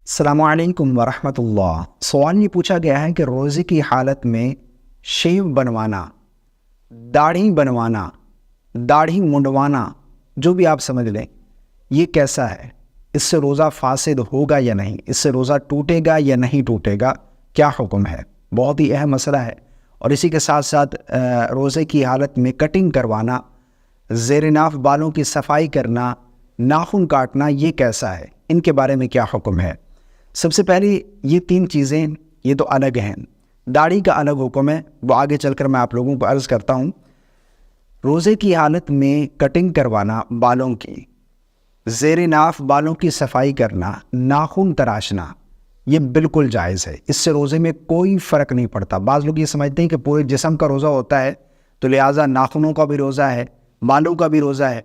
السلام علیکم ورحمۃ اللہ۔ سوال یہ پوچھا گیا ہے کہ روزے کی حالت میں شیو بنوانا، داڑھی بنوانا، داڑھی منڈوانا، جو بھی آپ سمجھ لیں، یہ کیسا ہے؟ اس سے روزہ فاسد ہوگا یا نہیں؟ اس سے روزہ ٹوٹے گا یا نہیں ٹوٹے گا؟ کیا حکم ہے؟ بہت ہی اہم مسئلہ ہے۔ اور اسی کے ساتھ ساتھ روزے کی حالت میں کٹنگ کروانا، زیر ناف بالوں کی صفائی کرنا، ناخن کاٹنا، یہ کیسا ہے؟ ان کے بارے میں کیا حکم ہے؟ سب سے پہلی یہ تین چیزیں یہ تو الگ ہیں۔ داڑھی کا الگ حکم ہے، وہ آگے چل کر میں آپ لوگوں کو عرض کرتا ہوں۔ روزے کی حالت میں کٹنگ کروانا بالوں کی، زیر ناف بالوں کی صفائی کرنا، ناخن تراشنا، یہ بالکل جائز ہے۔ اس سے روزے میں کوئی فرق نہیں پڑتا۔ بعض لوگ یہ سمجھتے ہیں کہ پورے جسم کا روزہ ہوتا ہے تو لہٰذا ناخنوں کا بھی روزہ ہے، بالوں کا بھی روزہ ہے،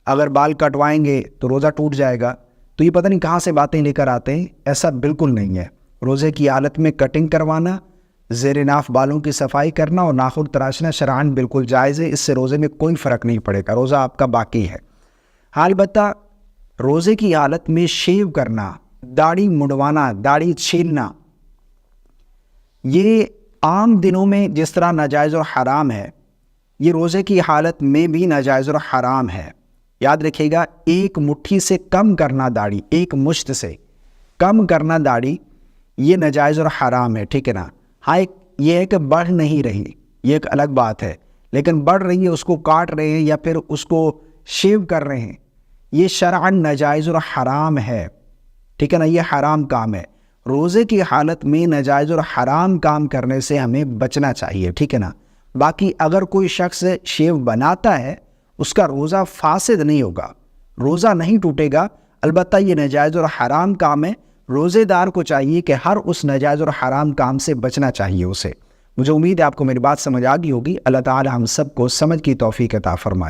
اگر بال کٹوائیں گے تو روزہ ٹوٹ جائے گا۔ تو یہ پتہ نہیں کہاں سے باتیں لے کر آتے ہیں، ایسا بالکل نہیں ہے۔ روزے کی حالت میں کٹنگ کروانا، زیر ناف بالوں کی صفائی کرنا اور ناخن تراشنا شرعاً بالکل جائز ہے۔ اس سے روزے میں کوئی فرق نہیں پڑے گا، روزہ آپ کا باقی ہے۔ البتہ روزے کی حالت میں شیو کرنا، داڑھی منڈوانا، داڑھی چھیلنا، یہ عام دنوں میں جس طرح ناجائز اور حرام ہے، یہ روزے کی حالت میں بھی ناجائز اور حرام ہے۔ یاد رکھیے گا، ایک مٹھی سے کم کرنا داڑھی، ایک مشت سے کم کرنا داڑھی، یہ ناجائز اور حرام ہے، ٹھیک ہے نا؟ ہاں، یہ ہے کہ بڑھ نہیں رہی، یہ ایک الگ بات ہے، لیکن بڑھ رہی ہے، اس کو کاٹ رہے ہیں یا پھر اس کو شیو کر رہے ہیں، یہ شرعاً ناجائز اور حرام ہے، ٹھیک ہے نا؟ یہ حرام کام ہے۔ روزے کی حالت میں ناجائز اور حرام کام کرنے سے ہمیں بچنا چاہیے، ٹھیک ہے نا؟ باقی اگر کوئی شخص شیو بناتا ہے، اس کا روزہ فاسد نہیں ہوگا، روزہ نہیں ٹوٹے گا، البتہ یہ ناجائز اور حرام کام ہے۔ روزے دار کو چاہیے کہ ہر اس ناجائز اور حرام کام سے بچنا چاہیے اسے۔ مجھے امید ہے آپ کو میری بات سمجھ آ گئی ہوگی۔ اللہ تعالی ہم سب کو سمجھ کی توفیق عطا فرمائے۔